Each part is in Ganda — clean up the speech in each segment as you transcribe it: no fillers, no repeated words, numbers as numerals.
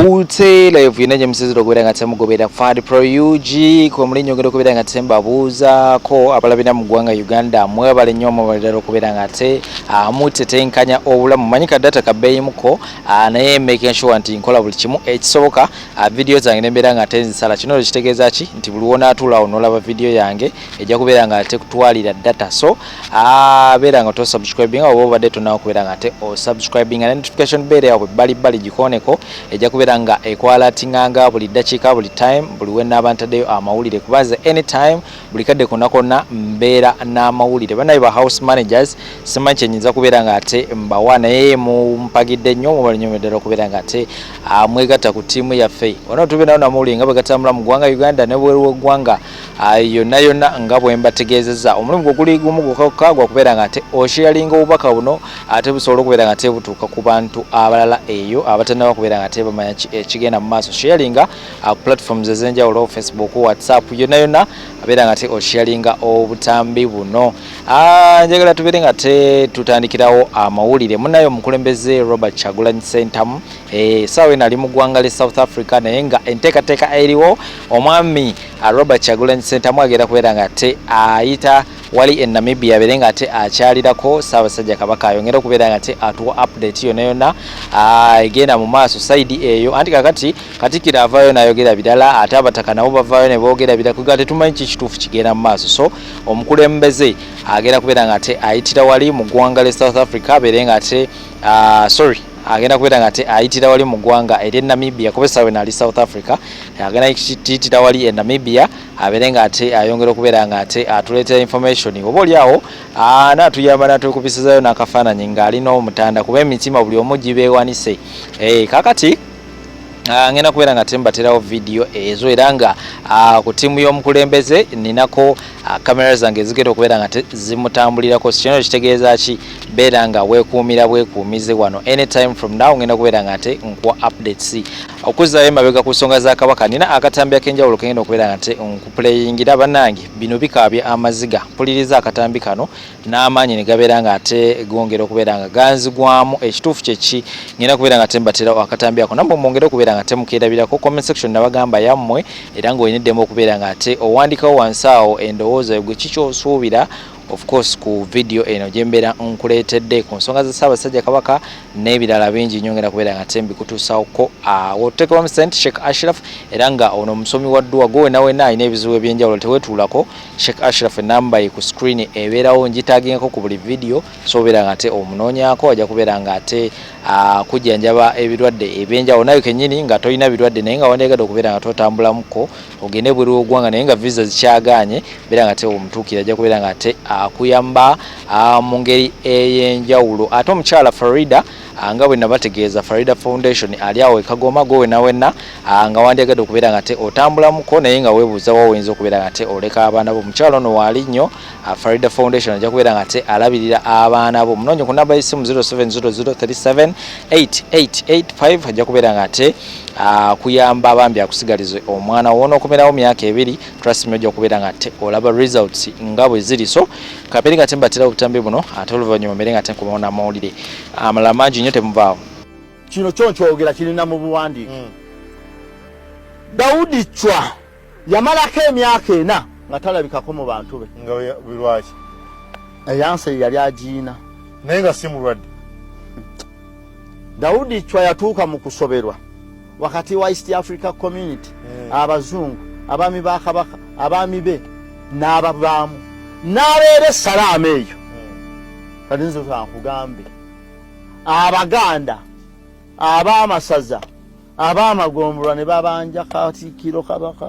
Mbute live inaje msiziro kubera ngatemu gobera Fad Pro UG ko muri nyongero kubera ngatemba buza ko abalabina mu gwanga Uganda mwebale nyomo balero kubera ngate amute tenkanya obula mumanyika data kabeyi muko naye making sure anti nkola buli kimu ekisoboka video zange nembera ngate nzisala kino kitegeeza ki nti buliwona atula onolaba video yange ejja kubera ngate kutwalira data so bera ngato subscribing obo bade tunawo kubera ngate o subscribing and notification bell yawe bali gikoneko ejja kubera nga ekwala tinganga buli dakika buli time buli wena abantadeyo amawulire kubaza anytime buli kadde kona mbera na mawulire banayi ba house managers simanche nyinza kubera nga ate mbawana yeye mu mpagidde nnyo mu balinyomedero kubera nga ate mwegata ku timu ya fei ono tubina na mawulire nga bagatambula mu gwanga Uganda ne bweru gwanga yonna nga bwemba tegezeza omulimu gukuli gumu gukagwa kubera nga ate osharinga obubaka buno ate busobola kubera nga ate butuuka ku bantu abalala eyo abatana kubera nga ate bamanya ekigenda mu maaso sharinga platforms ezenjawulo Facebook WhatsApp yonna abera nga ate osharinga obutambi buno njagala tubere nga ate tutandikirawo amawulire munayo mukulembeze Robert Kyagulanyi Ssentamu sawe nali mu gwanga le South Africa naye nga enteekateeka eriwo omwami Robert Kyagulanyi Ssentamu agenda kubera nga ate ayita wali Namibia bere nga ate akyalirako Ssaabasajja Kabaka ayongera kubera nga ate atuwa update yonna egenda mu maaso side eyo anti kakati Katikkiro avaayo nayogera bidala ate abataka nabo bavaayo ne boogera bidala kuga tetumanyi kituufu kigenda mu maaso so omukulembeze agenda kubera nga ate ayitira wali mu gwanga le South Africa bere nga ate agenda kubera nga ate ayitira wali mu gwanga eri Namibia kubesa we nali South Africa agenda yitira wali Namibia abere nga ate ayongera kubera nga ate atuleetera information oba oliawo natuyamba natukubisizayo n'akafaananyi ng'alina omutanda kuba emitima buli omu gibeewanise kakati ngena kubera nga tembaterawo video ezo era nga ku timu y'omukulembeze ninako kamera zange zigenda okubera nga zimutambulirako kino kitegeeza ki beera nga weekuumize wano anytime from now ngenda kubera nga ate nkuwa updates okuzaayo emabega ku nsonga za Kabaka nina akatambi ak'enjawulo kengenda okubera nga ate nkuplayingira bannange bino bikaabya amaziga mpuliriza akatambi kano n'amaanyi ne gabeera nga ate gongera okubeera nga ganzigwamu ekituufu kyeki ngenda kubera nga tembaterawo akatambi ako namwe mwongere okubeera nga temukeerabirako comment section nabagamba yammwe era ng'oyiniddemu okubeera nga ate owandikawo wansi awo endowooza gwe kiki osuubira of course ku video eno jembera nkuleetedde ku nsonga za Ssaabasajja Kabaka n'ebirala bingi nyongera kubeera nga tembi kutuusako woteka wa Msent Sheikh Ashraf era nga ono musomi wa dduwa gowe nawe naayina ebizibu ebyenjawulo tewetuulako Sheikh Ashraf enamba ye ku screen ebeerawo njitaagingako ku buli video so obeera nga ate omunoonyaako ajja kubeera nga ate kujjanjaba ebirwadde ebyenjawulo nayo kennyini nga tolina birwadde naye nga wandeegadde okubeera nga totambulamuko ogende bweru w'eggwanga naye nga visa zikyagaanye beera nga ate omutuukira ajja kubeera nga ate akuyamba mu ngeri ey'enjawulo ate omukyala Farida nga bwe nabategeeza Farida Foundation ali awo ekagoma gowe nawenna nga wandyagadde okubeera nga te otambulamuko naye nga weebuuza wawenza okubeera nga te oleka abaana bo mukyalo ono waali nnyo Farida Foundation ajja kubeera nga te alabirira abaana bo munoonye ku namba y'essimu 0700378885 ajja kubeera nga te kuyamba abambi akusigalize omwana wona okumerawo myaka 2 trust me ojja kubeera nga te olaba results nga bwe ziri so kaperi nga tembatera obutambi buno ate oluvannyuma mbere nga te nkubaona amawulire amalala mangi nnyo temuvaawo kino kyonkyogera kirina mu buwandiike Daudi Chwa yamalako emyaka 4 nga talabikako mu bantu be nga bilwaki eyanse yali agiina naye nga si mulwadde Daudi Chwa yatuuka mu kusoberwa wakati wa East Africa Community abazungu abaami ba Kabaka abaami be n'abavaamu n'abeera essalaamu eyo kati nze twankugambe Abaganda ab'amasaza ab'amagombolola ne babanja Katikkiro Kabaka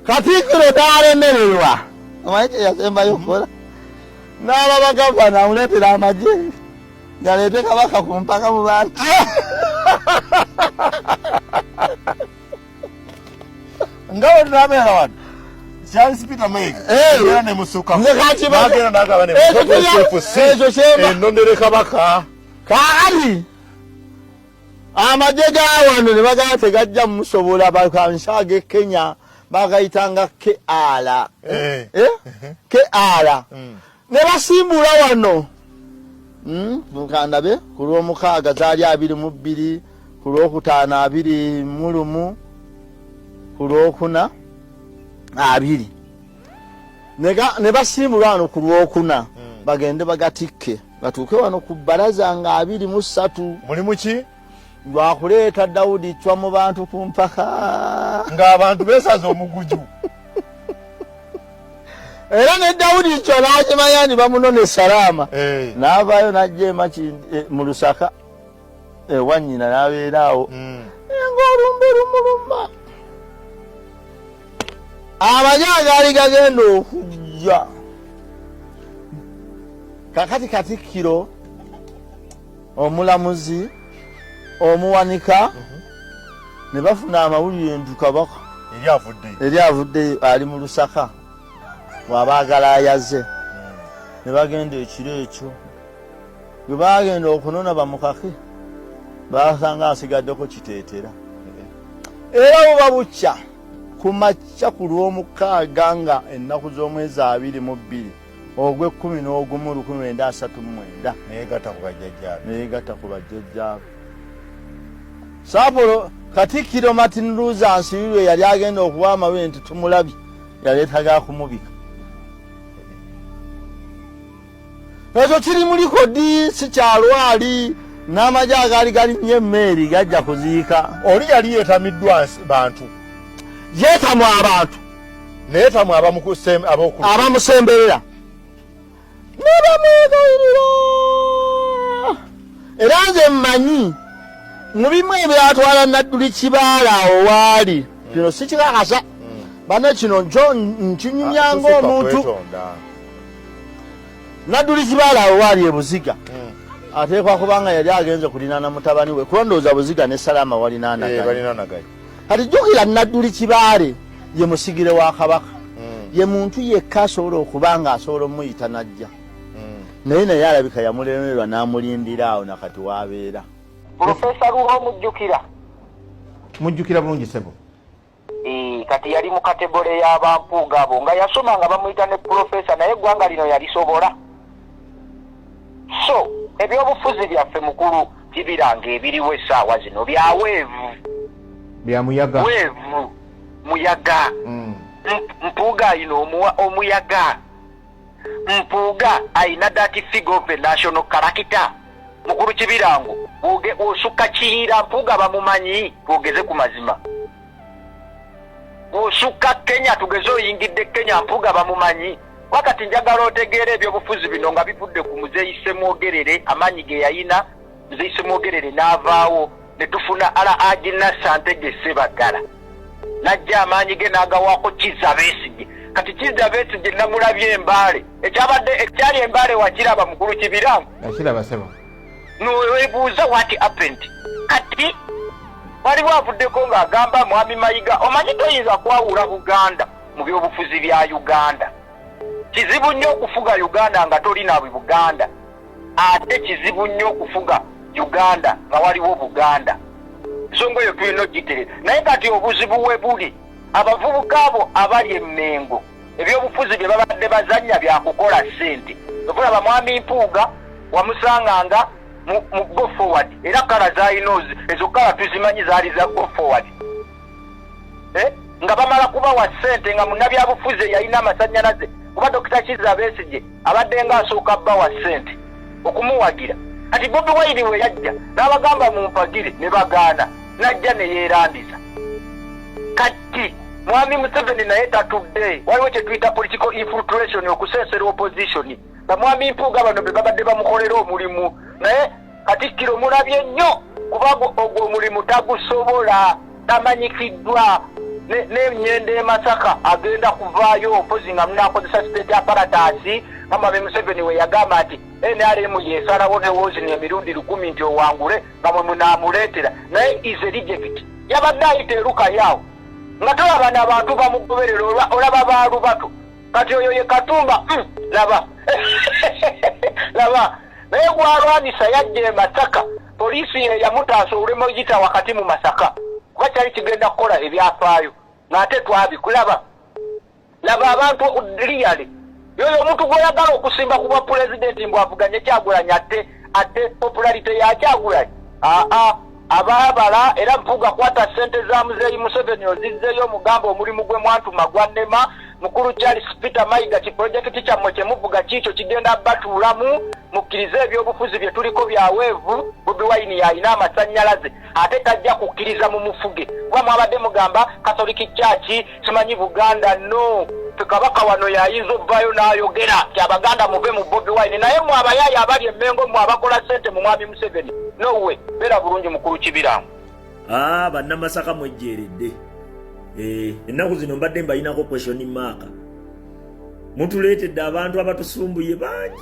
Katikkiro n'alemererwa omanyi kye yasembayo okukola n'ababagavana amuleetera amagye ngaleete Kabaka ku mpaka mu bantu ngawo nabeera wano Charles Peter Meg era ne musuka magera ndagaba ne nondere Kabaka kaali amagye gawano ne bagala tegajja musobola bakanshaage Kenya bagayitanga Keala. Keala. Ne basimbula wano mukandabe ku lw'omukaaga zaali 22 ku lwokutaano 21 ku lwokuna 20 ne basimbulwa wano ku lwokuna bagende bagatikke batuuke wano ku bbalaza nga 23 mulimu ki lwakuleeta Daudi cwa mu bantu ku mpaka ng'abantu beesaza omuguju era ne Daudi cwa n'akimanya ni bamunone Salama n'avaayo n'ajja mu Lusaka wannyina n'abeeraawo ng'olumbe lumuluma amajagaali gagenda okujja kakati Katikkiro omulamuzi omuwanika ne bafuna amawulire nti Kabaka eri avudde ali mu Lusaka wabaagala ayaze ne bagenda ekiro ekyo bwe bagenda okunona bamukake basanga asigaddeko kiteetera era buba bukya ku makya ku lw'omukaaga nga ennaku z'omwezi 22 ogw'ekkumi n'ogumu 1939 neyegatta ku bajjajjaabe Saapolo Katikkiro Martin Luther Nsilirwe yali agenda okuwa amawulire nti tumulabye yaleetaga kumubika ekyo kiri mu likodi si kyalwali n'amagye agaali galinnya emmeeri gajja kuziika oli yali yeetamiddwa bantu yeetamwa abantu neyetamwa abamusemberera ne bamwegayirira era nze mmanyi mu bimu ebyatwala Nadduli Kibaala awo waali kino si kikakasa bane kino njo nkinyumya ng'omuntu Nadduli Kibaala awo waali e Buziga ateekwa kubanga yali agenze kulinaana mutabani we kulondooza Buziga ne Salama walinaanaganye kati jjukira Nadduli Kibaale ye musigire wa Kabaka ye muntu yekka asobola okuba nga asobola omuyita najja naye alabika yamulemererwa n'amulindira awo nakati waabeera Profesa Ruho mujjukira bulungi sebo kati yali mu kategole y'abampuuga abo nga yasoma nga bamuyita ne profesa naye eggwanga lino yalisobola so ebyobufuzi byaffe mukulu tibiranga ebiriwo essaawa zino byaweevu byamuyaga weevu muyaga mpuuga ayina omuyaga mpuuga ayina that figure of a national character mukulu Kibirango osukka Kiyira mpuuga bamumanyi twogeze ku mazima osukka Kenya tugeze oyingidde Kenya mpuuga bamumanyi wakati njagala otegeera ebyobufuzi bino nga bivudde ku Muzeeyi Ssemwogerere amaanyi ge yayina Muzeeyi Ssemwogerere n'avaawo ne tufuna Agina Santege Sebagala najja amaanyi ge n'agawaako Kizza Besigye kati Kizza Besigye namulabye Embaale ekyali Embaale wakiraba mukulu Kibirango nakiraba sebo nowebuuza what happened kati waliwo avuddeko ng'agamba Mwami Mayiga omanyi toyinza kwawula Buganda mu byobufuzi bya Uganda kizibu nnyo okufuga Uganda nga tolina Buganda ate kizibu nnyo okufuga Uganda nga waliwo Buganda nsonga eyo tulina ogiterera naye kati obuzibu we buli abavubuka abo abali Emmengo ebyobufuzi bye babadde bazannya bya kukola ssente ofulaba Mwami Mpuuga wamusanganga mu go forward era kala zainozi ezo kala tuzimanyi zaali za go forward nga bamala kubawa ssente nga munnabyabufuzi yalina amasannyalaze kuba Dr. Kizza Besigye abadde nga asooka bawa ssente okumuwagira ati Bobi Wine we yajja n'abagamba mumpagire ne bagaana najja ne yeerandiza kati Mwami Museveni naye tatudde waliwo kye tuyita political infiltration okusensera opposition nga Mwami Mpuuga bano be babadde bamukolera omulimu naye Katikkiro mulabye nnyo kubanga ogwo omulimu tagusobola tamanyikiddwa n'emyenda e Masaka agenda kuvaayo mpozi nga munakozesa state apparatus Mwami Museveni we yagamba nti NRM yesalawo ne wozini emirundi 10 nti owangule nga mwe munaamuleetera naye is a reject yabadde ayita eruka yaawo nga tolaba n'abantu bamugoberera olaba baalu bato kati oyo ye Katumba laba laba naye gwalwanisa yajja e Masaka poliisi ye yamutaasa olwema oyita wakati mu Masaka kuba kyali kigenda kukola ebyafaayo ng'ate twabikulaba laba abantu liyale yoyo omuntu gw'oyagala okusimba ku bwa pulezidenti mbwavuganye Kyagulanyi ate popularite ya Kyagulanyi abaabala era Mpuuga kwata ssente za Muzeeyi Museveni ozizzeeyo omugamba omulimu gwe mwantuma gwannema mukulu Charles Peter Mayiga kiprojekiti kyammwe kyemuvuga kiikyo kigenda batuulamu mukkirize ebyobufuzi bye tuliko byaweevu Bobi Wine yalina amasannyalaze ate tajja kukkiriza mu mufuge kuba mwabadde mugamba Katoliki Church simanyi Buganda no Kabaka wano yayinza ovvayo n'ayogera kyabaganda muve mu Bobi Wine naye mwe abayaayi abali emmengo mwe abakola ssente mu mwami Museveni nowe beera bulungi mukulu Kibiramu. Bannamasaka mwejjeeredde ennaku zino mbadde mbayinako question mark. Mutuleetedde abantu abatusumbuye bangi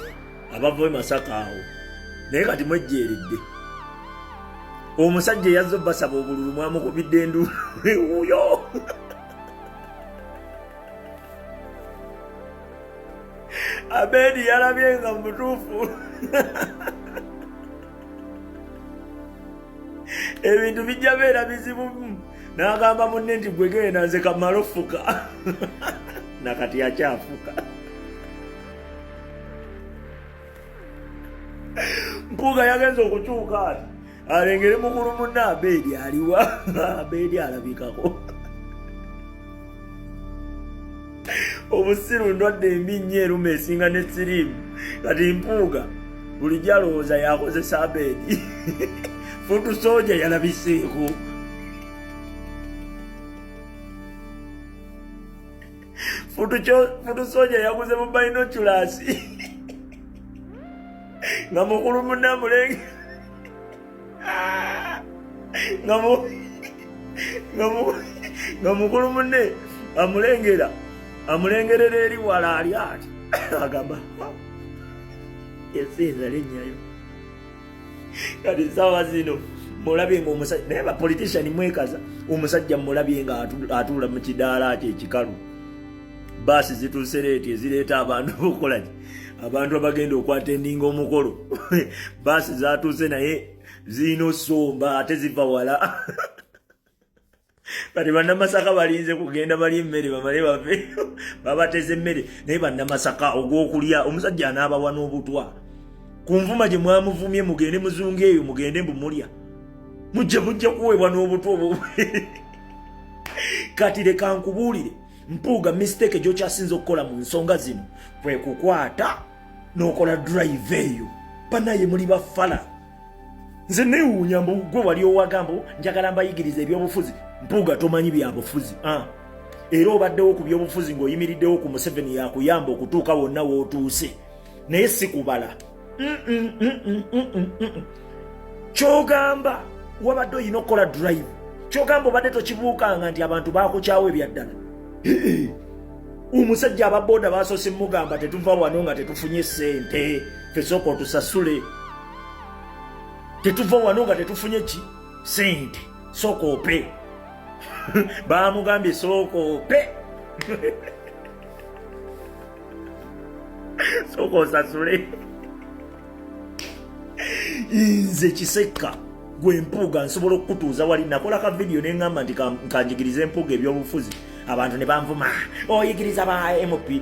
abava e Masaka awo naye kati mwejjeeredde. Omusajja yazze basaba obululu mwamukubidde endu uyo Abedi yalabye nga mutuufu ebintu bijja beera bizibu n'agamba munne nti gwe genda nze kamala ofuka nakati akyafuka. Mpuuga yagenza okukyuka ati alengere mukulu munne Abedi aliwa Abedi alabikako obusiru ndwadde embi nnyo eruma esinga ne siriimu kati Mpuuga bulijjo alowooza yakozesa Abedi Futu Soja yalabiseeko Futu Soja yaguze mu binoculars nga mukulu munne amulenge nga mukulu munne amulengerera eri wala ali ati agamba esinza linnyayo kati sawa zino mulabye nga omusajja naye bapolitician mwekaza omusajja mulabye nga atuula mu kidaala kye ekikalu baasi zituuse leeti ezireeta abantu bokolaki abantu abagenda okwatendinga omukolo baasi zatuuse naye zirina osomba ate ziva wala kati bannamasaka balinze kugenda bali emmere bamale bave babateze emmere naye bannamasaka ogw'okulya omusajja anaabawa n'obutwa ku nvuma gye mwamuvumye mugende muzungu eyo mugende mbumulya mujja kuweebwa n'obutwa obwo kati leka nkubuulire Mpuuga mistake gy'okyasinza okukola mu nsonga zino kwe kukwata n'okola drive eyo banaye muli bafala nze neewuunya mbu gwe wali owagamba njagala mbayigiriza ebyobufuzi Mpuuga tomanyi byabufuzi era obaddewo ku byobufuzi ng'oyimiriddewo ku Museveni yakuyamba okutuuka wonna w'otuuse naye si kubala kyogamba wabadde oyina okukola drive kyogamba obadde tokibuukanga nti abantu baakukyawo ebyaddala omusajja ababoda basoose mugamba tetuva wano nga tetufunye ssente fesooka otusasule tetuva wano nga tetufunye ki ssente sooka ope baamugambye sooka ope sooka osasule nze Kiseka gwe Mpuuga nsobola okukutuuza wali nakola ka video ne ngamba nti kanjigirize Mpuuga ebyobufuzi abantu ne banvuma oyigiriza ba MP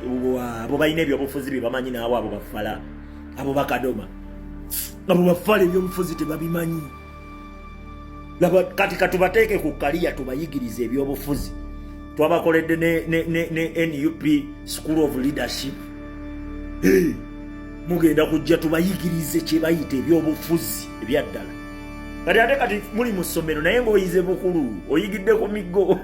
abo balina ebyobufuzi bye bamanyi naawe abo bafala abo bakadoma abo bafala ebyobufuzi tebabimanyi laba kati katubateeke ku kaliya tubayigirize ebyobufuzi twabakoledde ne NUP School of Leadership mugenda kujja tubayigirize kye bayita ebyobufuzi ebyaddala kati ate kati muli mu ssomero naye ng'oyize bukulu oyigidde ku miggo